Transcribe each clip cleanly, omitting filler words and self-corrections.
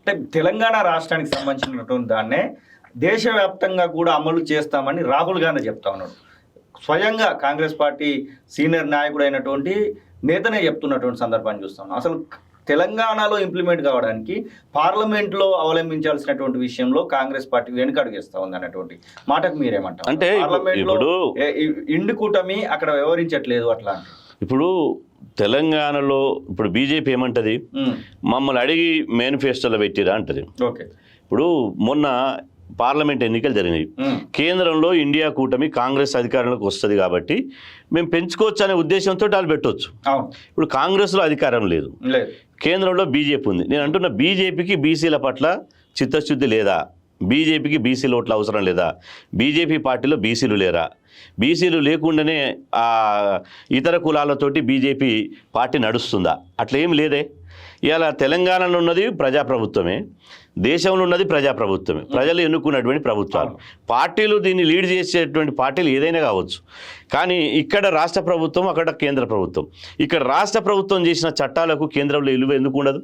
అంటే తెలంగాణ రాష్ట్రానికి సంబంధించినటువంటి దాన్నే దేశవ్యాప్తంగా కూడా అమలు చేస్తామని రాహుల్ గాంధీ చెప్తా ఉన్నాడు. స్వయంగా కాంగ్రెస్ పార్టీ సీనియర్ నాయకుడు అయినటువంటి నేతనే చెప్తున్నటువంటి సందర్భాన్ని చూస్తాం. అసలు తెలంగాణలో ఇంప్లిమెంట్ కావడానికి పార్లమెంట్లో అవలంబించాల్సినటువంటి విషయంలో కాంగ్రెస్ పార్టీ వెనుకడుగేస్తా ఉంది అన్నటువంటి మాటకు మీరేమంటారు? అంటే పార్లమెంట్లో ఇండి కూటమి అక్కడ వ్యవహరించట్లేదు అట్లా. ఇప్పుడు తెలంగాణలో ఇప్పుడు బీజేపీ ఏమంటది, మమ్మల్ని అడిగి మేనిఫెస్టోలో పెట్టిరా అంటది. ఓకే, ఇప్పుడు మొన్న పార్లమెంట్ ఎన్నికలు జరిగినాయి. కేంద్రంలో ఇండియా కూటమి కాంగ్రెస్ అధికారంలోకి వస్తుంది కాబట్టి మేము పెంచుకోవచ్చు అనే ఉద్దేశంతో వాళ్ళు పెట్టవచ్చు. ఇప్పుడు కాంగ్రెస్లో అధికారం లేదు, కేంద్రంలో బీజేపీ ఉంది. నేను అంటున్న బీజేపీకి బీసీల పట్ల చిత్తశుద్ధి లేదా? బీజేపీకి బీసీల ఓట్ల అవసరం లేదా? బీజేపీ పార్టీలో బీసీలు లేరా? బీసీలు లేకుండానే ఇతర కులాలతోటి బీజేపీ పార్టీ నడుస్తుందా? అట్లా ఏం లేదే. ఇవాళ తెలంగాణలో ఉన్నది ప్రజాప్రభుత్వమే, దేశంలో ఉన్నది ప్రజాప్రభుత్వమే, ప్రజలు ఎన్నుకున్నటువంటి ప్రభుత్వాలు. పార్టీలు దీన్ని లీడ్ చేసేటువంటి పార్టీలు ఏదైనా కావచ్చు. కానీ ఇక్కడ రాష్ట్ర ప్రభుత్వం, అక్కడ కేంద్ర ప్రభుత్వం. ఇక్కడ రాష్ట్ర ప్రభుత్వం చేసిన చట్టాలకు కేంద్రంలో విలువ ఎందుకు ఉండదు?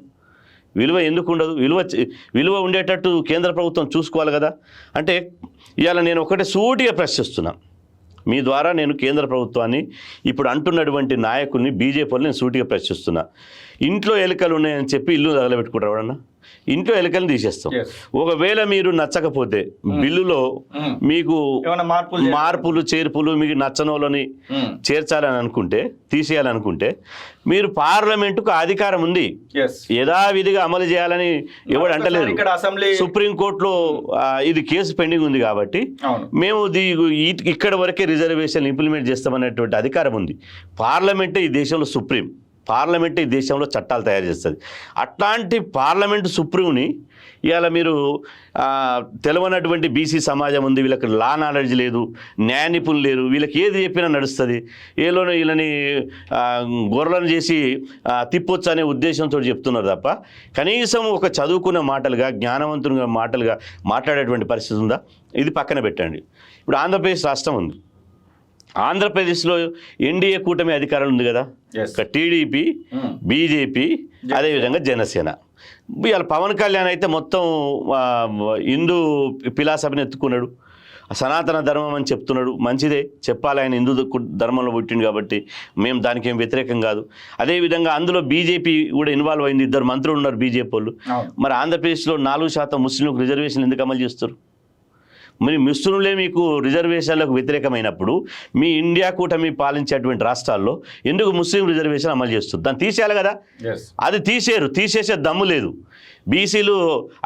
విలువ ఉండేటట్టు కేంద్ర ప్రభుత్వం చూసుకోవాలి కదా. అంటే ఇవాళ నేను ఒకటే సూటిగా ప్రశ్నిస్తున్నా, మీ ద్వారా నేను కేంద్ర ప్రభుత్వాన్ని, ఇప్పుడు అంటున్నటువంటి నాయకుల్ని, బీజేపీని నేను సూటిగా ప్రశ్నిస్తున్నా. ఇంట్లో ఎలుకలు ఉన్నాయని చెప్పి ఇల్లు తగలబెట్టుకుంటారు ఎవడన్నా? ఇంట్లో ఎలుకలను తీసేస్తాం. ఒకవేళ మీరు నచ్చకపోతే బిల్లులో మీకు మార్పులు చేర్పులు మీకు నచ్చనోళ్ళని చేర్చాలని అనుకుంటే, తీసేయాలనుకుంటే మీరు పార్లమెంటుకు అధికారం ఉంది, యథావిధిగా అమలు చేయాలని ఎవడు అంటలేదు. సుప్రీంకోర్టులో ఇది కేసు పెండింగ్ ఉంది కాబట్టి మేము ఇక్కడ వరకే రిజర్వేషన్ ఇంప్లిమెంట్ చేస్తామనేటువంటి అధికారం ఉంది. పార్లమెంటే ఈ దేశంలో సుప్రీం, పార్లమెంట్ ఈ దేశంలో చట్టాలు తయారు చేస్తుంది. అట్లాంటి పార్లమెంటు సుప్రీంని ఇవాళ మీరు తెలవనటువంటి బీసీ సమాజం ఉంది, వీళ్ళకి లా నాలెడ్జ్ లేదు, న్యాయ నిపుణులు లేరు, వీళ్ళకి ఏది చెప్పినా నడుస్తుంది, ఏలోనో వీళ్ళని గొర్రెలను చేసి తిప్పొచ్చు అనే ఉద్దేశంతో చెప్తున్నారు తప్ప కనీసం ఒక చదువుకున్న మాటలుగా, జ్ఞానవంతునిగా మాటలుగా మాట్లాడేటువంటి పరిస్థితి ఉందా? ఇది పక్కన పెట్టండి. ఇప్పుడు ఆంధ్రప్రదేశ్ రాష్ట్రం ఉంది. ఆంధ్రప్రదేశ్లో ఎన్డీఏ కూటమి అధికారం ఉంది కదా. టీడీపీ, బీజేపీ, అదేవిధంగా జనసేన. ఇవాళ పవన్ కళ్యాణ్ అయితే మొత్తం హిందూ ఫిలాసఫీని ఎత్తుకున్నాడు, సనాతన ధర్మం అని చెప్తున్నాడు. మంచిదే, చెప్పాలి, ఆయన హిందూ ధర్మంలో పుట్టిండు కాబట్టి మేము దానికి ఏం వ్యతిరేకం కాదు. అదేవిధంగా అందులో బీజేపీ కూడా ఇన్వాల్వ్ అయింది, 2 మంత్రులు ఉన్నారు బీజేపీ వాళ్ళు. మరి ఆంధ్రప్రదేశ్లో 4% ముస్లింలకు రిజర్వేషన్ ఎందుకు అమలు చేస్తారు? మరి ముస్లింలే మీకు రిజర్వేషన్లకు వ్యతిరేకమైనప్పుడు మీ ఇండియా కూటమి పాలించేటువంటి రాష్ట్రాల్లో ఎందుకు ముస్లిం రిజర్వేషన్ అమలు చేస్తుంది? దాన్ని తీసేయాలి కదా. అది తీసేసే దమ్ము లేదు. బీసీలు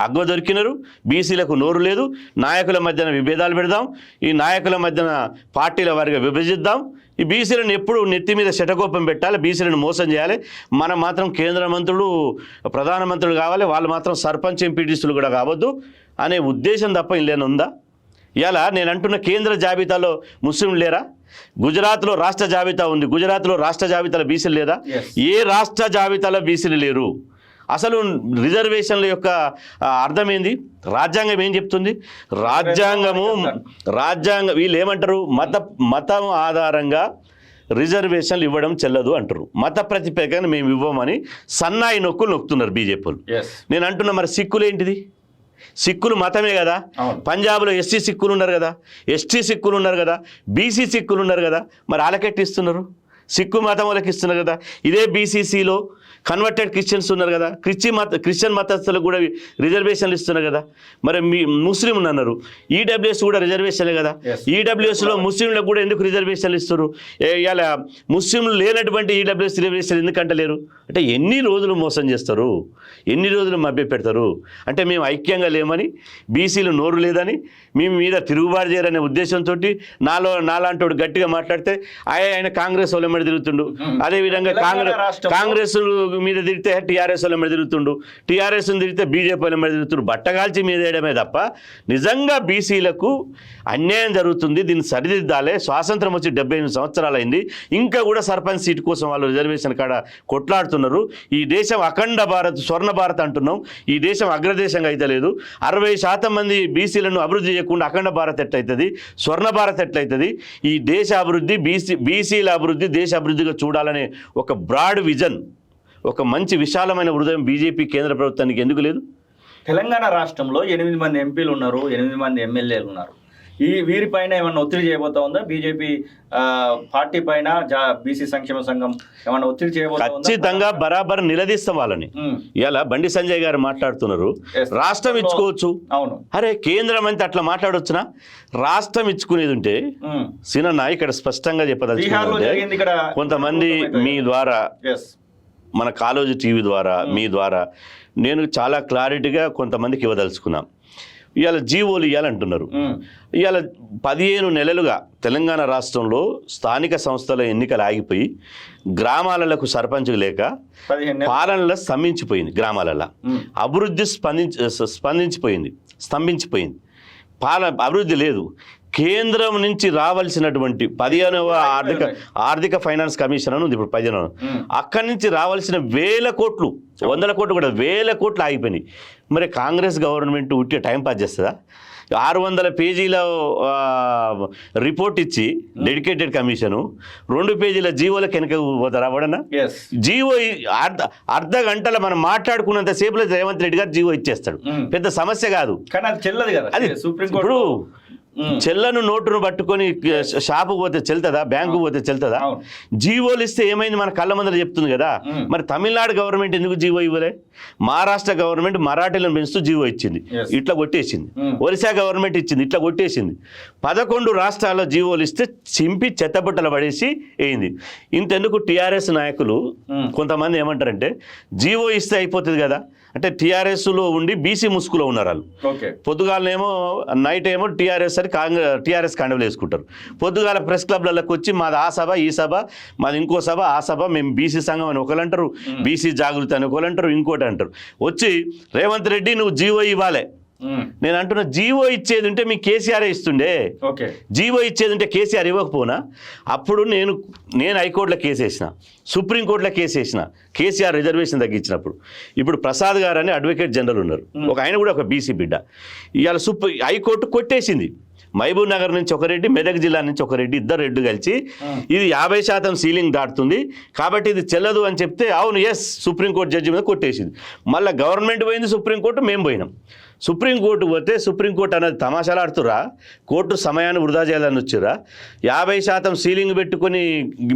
అగ్గ దొరికినారు, బీసీలకు నోరు లేదు. నాయకుల మధ్యన విభేదాలు పెడదాం, ఈ నాయకుల మధ్యన పార్టీల వారిగా విభజిద్దాం. ఈ బీసీలను ఎప్పుడు నెత్తి మీద శటకోపం పెట్టాలి, బీసీలను మోసం చేయాలి. మనం మాత్రం కేంద్ర మంత్రులు, ప్రధానమంత్రులు కావాలి, వాళ్ళు మాత్రం సర్పంచ్, ఎంపీటీసీలు కూడా కావద్దు అనే ఉద్దేశం తప్ప ఇల్లేనా ఉందా? ఇలా నేను అంటున్న కేంద్ర జాబితాలో ముస్లింలు లేరా? గుజరాత్లో రాష్ట్ర జాబితా ఉంది, గుజరాత్లో రాష్ట్ర జాబితాలో బీసీలు లేరా? ఏ రాష్ట్ర జాబితాలో బీసీలు లేరు? అసలు రిజర్వేషన్ల యొక్క అర్థం ఏంది? రాజ్యాంగం ఏం చెప్తుంది? రాజ్యాంగం వీళ్ళు ఏమంటారు? మతం ఆధారంగా రిజర్వేషన్లు ఇవ్వడం చెల్లదు అంటారు. మత ప్రతిపేక్షను మేము ఇవ్వమని సన్నాయి నొక్కులు నొక్కుతున్నారు బీజేపీలు. నేను అంటున్నా, మరి సిక్కులు ఏంటిది? సిక్కులు మతమే కదా. పంజాబ్లో ఎస్సీ సిక్కులు ఉన్నారు కదా, ఎస్టీ సిక్కులు ఉన్నారు కదా, బీసీ సిక్కులు ఉన్నారు కదా. మరి వాళ్ళకెట్టి ఇస్తున్నారు? సిక్కు మతం వాళ్ళకి ఇస్తున్నారు కదా. ఇదే బీసీసీలో కన్వర్టెడ్ క్రిస్టియన్స్ ఉన్నారు కదా, క్రిస్టియన్ మతస్థులకు కూడా రిజర్వేషన్లు ఇస్తున్నారు కదా. మరి మీ ముస్లిం అన్నారు, ఈడబ్ల్యూఎస్ కూడా రిజర్వేషన్లే కదా. ఈడబ్ల్యూఎస్లో ముస్లింలకు కూడా ఎందుకు రిజర్వేషన్లు ఇస్తారు? ఇలా ముస్లింలు లేనటువంటి ఈడబ్ల్యూఎస్ రిజర్వేషన్ ఎందుకంటే లేరు? అంటే ఎన్ని రోజులు మోసం చేస్తారు, ఎన్ని రోజులు మభ్య పెడతారు? అంటే మేము ఐక్యంగా లేమని, బీసీలు నోరు లేదని, మేము మీద తిరుగుబాటు చేయాలనే ఉద్దేశంతో నాలాంటి గట్టిగా మాట్లాడితే ఆయన కాంగ్రెస్ వాళ్ళ మీద తిరుగుతుండు. అదేవిధంగా కాంగ్రెస్ మీద తిరిగితే టీఆర్ఎస్ వాళ్ళ మీద తిరుగుతుండు, టీఆర్ఎస్ తిరిగితే బీజేపీ వాళ్ళ మీద తిరుగుతుండు. బట్టగాల్చి మీద వేయడమే తప్ప నిజంగా బీసీలకు అన్యాయం జరుగుతుంది, దీన్ని సరిదిద్దాలే. స్వాతంత్రం వచ్చి 78 సంవత్సరాలు అయింది, ఇంకా కూడా సర్పంచ్ సీట్ కోసం వాళ్ళు రిజర్వేషన్ కాడ కొట్లాడుతున్నారు. ఈ దేశం అఖండ భారత్, స్వర్ణ భారత్ అంటున్నాం, ఈ దేశం అగ్రదేశంగా అయితే లేదు. 60% మంది బీసీలను అభివృద్ధి చేయకుండా అఖండ భారత్ ఎట్లయితుంది, స్వర్ణ భారత్ ఎట్లయితుంది? ఈ దేశ అభివృద్ధి, బీసీల అభివృద్ధి, దేశ అభివృద్ధిగా చూడాలనే ఒక బ్రాడ్ విజన్, ఒక మంచి విశాలమైన హృదయం బీజేపీ కేంద్ర ప్రభుత్వానికి ఎందుకు లేదు? తెలంగాణ రాష్ట్రంలో 8 మంది ఎంపీలు ఉన్నారు, 8 మంది ఎమ్మెల్యేలు ఉన్నారు. వీరిపైన ఏమన్నా ఒత్తిడి చేయబోతా ఉందా బీజేపీ పార్టీ పైన? బీసీ సంక్షేమ సంఘం ఏమన్నా ఒత్తిడి చేయబోతా ఉందా? ఖచ్చితంగా బరాబర్ నిలదీస్తాం వాళ్ళని. ఇలా బండి సంజయ్ గారు మాట్లాడుతున్నారు, రాష్ట్రం ఇచ్చుకోవచ్చు. అవును, అరే కేంద్రం అంతా అట్లా మాట్లాడొచ్చునా? రాష్ట్రం ఇచ్చుకునేది ఉంటే సినన్న ఇక్కడ స్పష్టంగా చెప్పదలుచుకుంటే, కొంతమంది మీ ద్వారా, మన కాలేజీ టీవీ ద్వారా, మీ ద్వారా నేను చాలా క్లారిటీగా కొంతమందికి ఇవ్వదలుచుకున్నాం. ఇవాళ జీవోలు ఇవ్వాలంటున్నారు. ఇవాళ 15 నెలలుగా తెలంగాణ రాష్ట్రంలో స్థానిక సంస్థల ఎన్నికలు ఆగిపోయి గ్రామాలకు సర్పంచ్ లేక పాలనలో స్తంభించిపోయింది. గ్రామాలలో అభివృద్ధి స్తంభించిపోయింది. అభివృద్ధి లేదు. కేంద్రం నుంచి రావాల్సినటువంటి 15వ ఆర్థిక ఫైనాన్స్ కమిషన్ అని ఉంది ఇప్పుడు 15వ, అక్కడి నుంచి రావాల్సిన 1000 కోట్లు, 100 కోట్లు కూడా 1000 కోట్లు ఆగిపోయినాయి. మరి కాంగ్రెస్ గవర్నమెంట్ ఉట్టిగా టైంపాస్ చేస్తుందా? 600 పేజీల రిపోర్ట్ ఇచ్చి డెడికేటెడ్ కమిషను 2 పేజీల జీవోలకు వెనక పోతారు అవడనా? జీవో అర్ధ గంటల మనం మాట్లాడుకున్నంత సేపులో రేవంత్ రెడ్డి గారు జీవో ఇచ్చేస్తాడు. పెద్ద సమస్య కాదు. కానీ అది చెల్లదు కదా. అది ఇప్పుడు చెల్లను నోటును పట్టుకొని షాపు పోతే చెల్తుందా? బ్యాంకు పోతే చెల్తుందా? జీవోలు ఇస్తే ఏమైంది? మన కళ్ళ ముందర చెప్తుంది కదా. మరి తమిళనాడు గవర్నమెంట్ ఎందుకు జీవో ఇవ్వలే? మహారాష్ట్ర గవర్నమెంట్ మరాఠీలను పెంచుతూ జీవో ఇచ్చింది, ఇట్లా కొట్టేసింది. ఒరిస్సా గవర్నమెంట్ ఇచ్చింది, ఇట్లా కొట్టేసింది. 11 రాష్ట్రాల్లో జీవోలు ఇస్తే చింపి చెత్తబుట్టలు పడేసి వేయింది. ఇంతెందుకు టీఆర్ఎస్ నాయకులు కొంతమంది ఏమంటారంటే, జీవో ఇస్తే అయిపోతుంది కదా అంటే టీఆర్ఎస్లో ఉండి బీసీ ముసుగులో ఉన్నారు వాళ్ళు. పొద్దుగాలనేమో నైట్ ఏమో టీఆర్ఎస్ అని టీఆర్ఎస్ కండవలు వేసుకుంటారు. పొద్దుగాల ప్రెస్ క్లబ్లకు వచ్చి మాది ఆ సభ, ఈ సభ, మాది ఇంకో సభ, ఆ సభ, మేము బీసీ సంఘం అని ఒకరు అంటారు, బీసీ జాగృతి అని ఒకరు అంటారు, ఇంకోటి అంటారు. వచ్చి రేవంత్ రెడ్డి నువ్వు జీవో ఇవ్వాలి. నేను అంటున్నా, జీవో ఇచ్చేది ఉంటే మీ కేసీఆర్ ఇస్తుండే. జీవో ఇచ్చేది ఉంటే కేసీఆర్ ఇవ్వకపోనా? అప్పుడు నేను హైకోర్టులో కేసు వేసిన, సుప్రీంకోర్టులో కేసు వేసిన, కేసీఆర్ రిజర్వేషన్ తగ్గించినప్పుడు. ఇప్పుడు ప్రసాద్ గారు అని అడ్వకేట్ జనరల్ ఉన్నారు, ఆయన కూడా ఒక బీసీ బిడ్డ. ఇవాళ హైకోర్టు కొట్టేసింది. మహబూబ్ నగర్ నుంచి ఒక రెడ్డి, మెదక్ జిల్లా నుంచి ఒక రెడ్డి, ఇద్దరు రెడ్డి కలిసి ఇది 50% సీలింగ్ దాటుతుంది కాబట్టి ఇది చెల్లదు అని చెప్తే, అవును ఎస్ సుప్రీంకోర్టు జడ్జి మీద కొట్టేసింది. మళ్ళీ గవర్నమెంట్ పోయింది, సుప్రీంకోర్టు, మేము పోయినాం. సుప్రీంకోర్టు పోతే సుప్రీంకోర్టు అనేది తమాషాలాడుతురా? కోర్టు సమయాన్ని వృధా చేయాలని వచ్చిరా? 50% సీలింగ్ పెట్టుకుని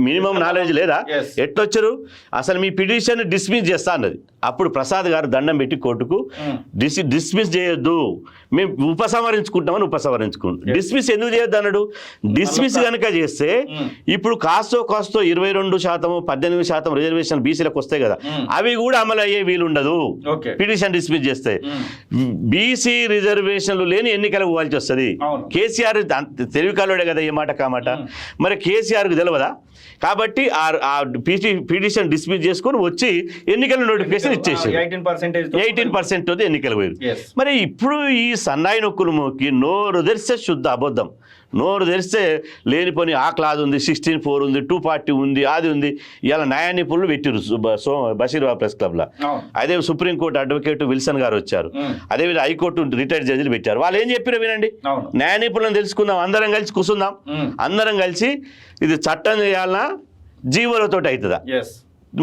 మినిమం నాలెడ్జ్ లేదా? ఎట్లొచ్చారు? అసలు మీ పిటిషన్ డిస్మిస్ చేస్తా అన్నది. అప్పుడు ప్రసాద్ గారు దండం పెట్టి కోర్టుకు, డిస్మిస్ చేయొద్దు, మేము ఉపసంహరించుకుంటామని డిస్మిస్ ఎందుకు చేయొద్దు అన్నాడు. డిస్మిస్ కనుక చేస్తే ఇప్పుడు కాస్తో 22%, 18% రిజర్వేషన్ బీసీలకు వస్తాయి కదా, అవి కూడా అమలు అయ్యే వీలుండదు పిటిషన్ డిస్మిస్ చేస్తే. బీసీ రిజర్వేషన్లు లేని ఎన్నికలకు పోవాల్సి వస్తుంది. కేసీఆర్ తెలివికాలుడే కదా, ఏ మాట కామాట. మరి కేసీఆర్కు తెలియదా? కాబట్టి ఆ పిటిషన్ డిస్మిస్ చేసుకొని వచ్చి ఎన్నికల నోటిఫికేషన్ ఇచ్చేసి 18% ఎన్నికలు పోయారు. మరి ఇప్పుడు ఈ సన్నాయి నొక్కులు మోకి నోరు తెరిస్తే శుద్ధ అబద్ధం. నోరు తెరిస్తే లేనిపోని ఆ క్లాజ్ ఉంది, 16(4) ఉంది, 240 ఉంది, అది ఉంది. ఇలా న్యాయ నిపుణులు పెట్టారు బషీర్బాగ్ ప్రెస్ క్లబ్లో. అదే సుప్రీంకోర్టు అడ్వకేట్ విల్సన్ గారు వచ్చారు, అదేవిధంగా హైకోర్టు రిటైర్డ్ జడ్జిలు పెట్టారు. వాళ్ళు ఏం చెప్పారో వినండి. న్యాయ నిపుణులను తెలుసుకుందాం, అందరం కలిసి కూర్చుందాం, అందరం కలిసి ఇది చట్టం చేయాలన్నా జీవోలతో అవుతుందా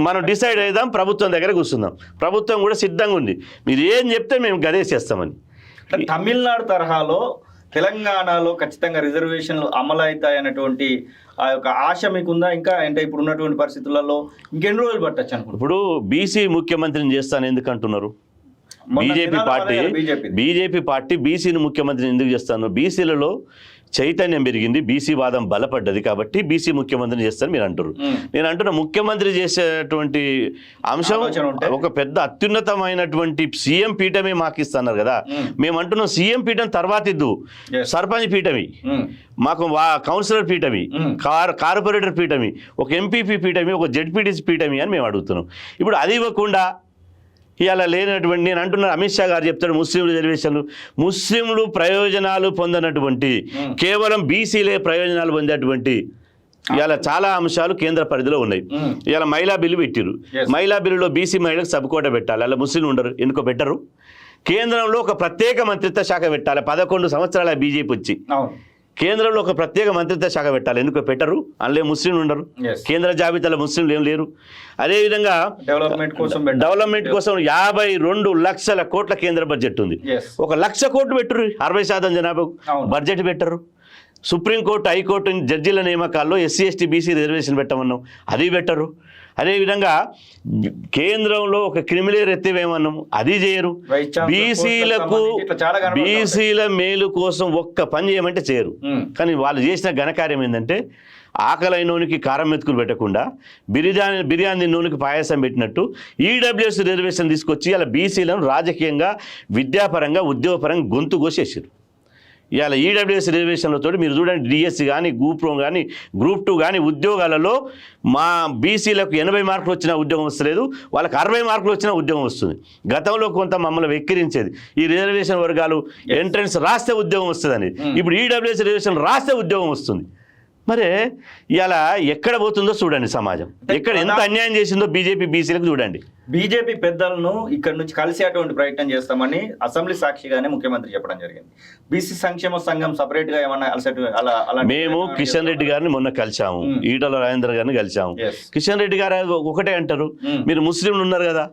మనం డిసైడ్ అవుదాం, ప్రభుత్వం దగ్గర కూర్చుందాం. ప్రభుత్వం కూడా సిద్ధంగా ఉంది, మీరు ఏం చెప్తే మేము గదే చేస్తామని. తమిళనాడు తరహాలో తెలంగాణలో ఖచ్చితంగా రిజర్వేషన్లు అమలు అవుతాయనేటువంటి ఆ యొక్క ఆశ మీకుందా? ఇంకా అంటే ఇప్పుడు ఉన్నటువంటి పరిస్థితులలో ఇంకెన్ని రోజులు పట్టచ్చు అనుకుంటున్నారు? ఇప్పుడు బీసీ ముఖ్యమంత్రిని చేస్తాను ఎందుకు అంటున్నారు? బీజేపీ పార్టీ బీసీని ముఖ్యమంత్రిని ఎందుకు చేస్తాను? బీసీలలో చైతన్యం పెరిగింది, బీసీ వాదం బలపడ్డది కాబట్టి బీసీ ముఖ్యమంత్రిని చేస్తారని మీరు అంటారు. నేను అంటున్న ముఖ్యమంత్రి చేసేటువంటి అంశం ఒక పెద్ద అత్యున్నతమైనటువంటి సీఎం పీఠమే మాకు ఇస్తున్నారు కదా. మేము అంటున్నాం సీఎం పీఠం తర్వాత ఇద్దు, సర్పంచ్ పీఠమి, మాకు కౌన్సిలర్ పీఠమి, కార్పొరేటర్ పీఠమి, ఒక ఎంపీపీ పీఠమి, ఒక జెడ్పీటీసీ పీఠమి అని మేము అడుగుతున్నాం. ఇప్పుడు అది ఇవ్వకుండా ఇవాళ లేనటువంటి, నేను అంటున్నాను, అమిత్ షా గారు చెప్తాడు ముస్లిం రిజర్వేషన్లు, ముస్లింలు ప్రయోజనాలు పొందనటువంటి, కేవలం బీసీలే ప్రయోజనాలు పొందేటువంటి ఇవాళ చాలా అంశాలు కేంద్ర పరిధిలో ఉన్నాయి. ఇవాళ మహిళా బిల్లు పెట్టిరు, మహిళా బిల్లులో బీసీ మహిళలకు సబ్కోట పెట్టాలి, అలా ముస్లింలు ఉండరు, ఎందుకో పెట్టరు. కేంద్రంలో ఒక ప్రత్యేక మంత్రిత్వ శాఖ పెట్టాలి, 11 సంవత్సరాల బీజేపీ వచ్చి కేంద్రంలో ఒక ప్రత్యేక మంత్రిత్వ శాఖ పెట్టాలి. ఎందుకు పెట్టరు? అందులో ముస్లింలు ఉండరు. Yes. కేంద్ర జాబితాలో ముస్లింలు ఏం లేరు. అదేవిధంగా డెవలప్మెంట్ కోసం డెవలప్మెంట్ కోసం 52 లక్షల కోట్ల కేంద్ర బడ్జెట్ ఉంది. Yes. 1 లక్ష కోట్లు పెట్టుర్రు 60% జనాభా అవును. బడ్జెట్ పెట్టరు. సుప్రీంకోర్టు హైకోర్టు జడ్జీల నియామకాల్లో ఎస్సీ ఎస్టీ బీసీ రిజర్వేషన్ పెట్టమన్నాం, అది పెట్టరు. అదేవిధంగా కేంద్రంలో ఒక క్రిమినల్ ఎత్తివేమన్నాం, అది చేయరు. Vice Chancellor బీసీలకు పోస్టులకు సంబంధించి ఇట్లా చాలా కనబడతా ఉంటాయి. బీసీల మేలు కోసం ఒక్క పని చేయమంటే చేయరు. కానీ వాళ్ళు చేసిన ఘనకార్యం ఏంటంటే ఆకలైనోనికి కారం మెతుకులు పెట్టకుండా బిర్యానీ నూనెకి పాయసం పెట్టినట్టు ఈడబ్ల్యూఎస్ రిజర్వేషన్ తీసుకొచ్చి అలా బీసీలను రాజకీయంగా విద్యాపరంగా ఉద్యోగపరంగా గొంతు కోసేసారు. ఇవాళ ఈడబ్ల్యూఎస్ రిజర్వేషన్లతో మీరు చూడండి, డిఎస్సి కానీ గ్రూప్ 1 కానీ గ్రూప్ 2 కానీ ఉద్యోగాలలో మా బీసీలకు 80 మార్కులు వచ్చిన ఉద్యోగం వస్తలేదు, వాళ్ళకి 60 మార్కులు వచ్చిన ఉద్యోగం వస్తుంది. గతంలో కొంత మమ్మల్ని వెక్కిరించేది ఈ రిజర్వేషన్ వర్గాలు ఎంట్రన్స్ రాస్తే ఉద్యోగం వస్తుందని. ఇప్పుడు ఈడబ్ల్యూఎస్ రిజర్వేషన్ రాస్తే ఉద్యోగం వస్తుంది. మరి ఇవాళ ఎక్కడ పోతుందో చూడండి సమాజం, ఎక్కడ ఎంత అన్యాయం చేసిందో బీజేపీ బీసీలకు చూడండి. బీజేపీ పెద్దలను ఇక్కడ నుంచి కలిసేటువంటి ప్రయత్నం చేస్తామని అసెంబ్లీ సాక్షిగానే ముఖ్యమంత్రి చెప్పడం జరిగింది. బీసీ సంక్షేమ సంఘం సపరేట్ గా ఏమన్నా అలా మేము కిషన్ రెడ్డి గారిని మొన్న కలిసాము, ఈటల రాజేందర్ గారిని కలిసాము. Yes. కిషన్ రెడ్డి గారు ఒకటే అంటారు, మీరు ముస్లింలు ఉన్నారు కదా,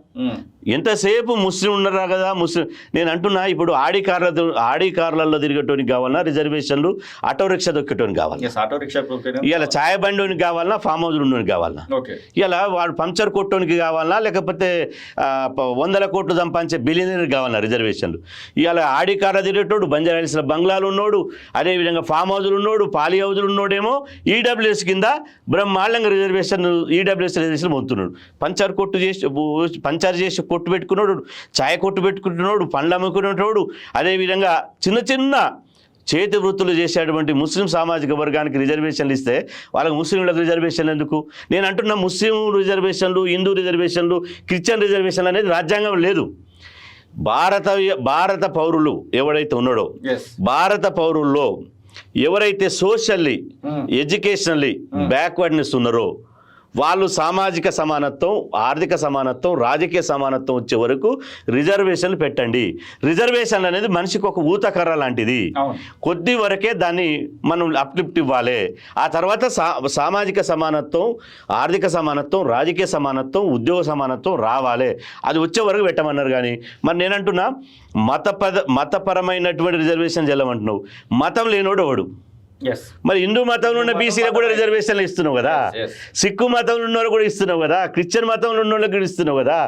ఎంతసేపు ముస్లిం ఉన్నారా కదా ముస్లిం. నేను అంటున్నా, ఇప్పుడు ఆడి కార్లలో తిరిగేటోనికి కావాలన్నా రిజర్వేషన్లు, ఆటో రిక్షా దొక్కేటోనికి కావాలి, ఆటో రిక్షా ఇవాళ ఛాయ బండికి కావాలన్నా, ఫామ్ హౌస్ ఉండడానికి కావాలన్నా, ఇలా వాడు పంక్చర్ కొట్టడానికి కావాలన్నా, లేకపోతే 100 కోట్లు సంపాదించే బిలియనర్ కావాలన్నా రిజర్వేషన్లు. ఇవాళ ఆడి కార్ల తిరిగేటోడు, బంజారాహిల్స్లో బంగ్లాలు ఉన్నాడు, అదేవిధంగా ఫామ్ హౌజులు ఉన్నాడు, పాలి హౌజులు ఉన్నోడేమో ఈడబ్ల్యూఎస్ కింద బ్రహ్మాండంగా ఈడబ్ల్యూఎస్ రిజర్వేషన్ పొందుతున్నాడు. పంచర్ చేసి కొట్టు పెట్టుకున్నాడు, ఛాయ కొట్టు పెట్టుకుంటున్నాడు, పండ్లు అమ్ముకునేటోడు, అదేవిధంగా చిన్న చిన్న చేతి వృత్తులు చేసేటువంటి ముస్లిం సామాజిక వర్గానికి రిజర్వేషన్లు ఇస్తే వాళ్ళకి ముస్లింలకు రిజర్వేషన్లు ఎందుకు? నేను అంటున్నా, ముస్లిం రిజర్వేషన్లు, హిందూ రిజర్వేషన్లు, క్రిస్టియన్ రిజర్వేషన్లు అనేది రాజ్యాంగం లేదు. భారత పౌరులు ఎవడైతే ఉన్నాడో, భారత పౌరుల్లో ఎవరైతే సోషల్లీ ఎడ్యుకేషనల్లీ బ్యాక్వర్డ్నెస్ ఉన్నారో వాళ్ళు సామాజిక సమానత్వం, ఆర్థిక సమానత్వం, రాజకీయ సమానత్వం వచ్చే వరకు రిజర్వేషన్లు పెట్టండి. రిజర్వేషన్లు అనేది మనిషికి ఒక ఊతకర్ర లాంటిది. కొద్ది వరకే దాన్ని మనం అప్లిఫ్ట్ ఇవ్వాలి. ఆ తర్వాత సామాజిక సమానత్వం, ఆర్థిక సమానత్వం, రాజకీయ సమానత్వం, ఉద్యోగ సమానత్వం రావాలి. అది వచ్చే వరకు పెట్టమన్నారు. కానీ మరి నేనంటున్నా, మతపరమైనటువంటి రిజర్వేషన్ చెల్లమంటున్నావు, మతం లేనోడు ఎవడు? మరి హిందూ మతంలో ఉన్న బీసీలకు కూడా రిజర్వేషన్లు ఇస్తున్నావు కదా, సిక్కు మతంలో ఉన్న వాళ్ళు కూడా ఇస్తున్నావు కదా, క్రిస్టియన్ మతంలో ఉన్న వాళ్ళకి కూడా ఇస్తున్నావు కదా.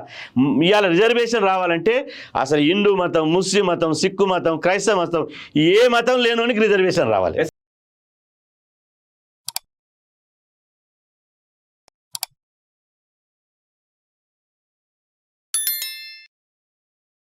ఇవాళ రిజర్వేషన్ రావాలంటే అసలు హిందూ మతం, ముస్లిం మతం, సిక్కు మతం, క్రైస్తవ మతం, ఏ మతం లేనోనికి రిజర్వేషన్ రావాలి.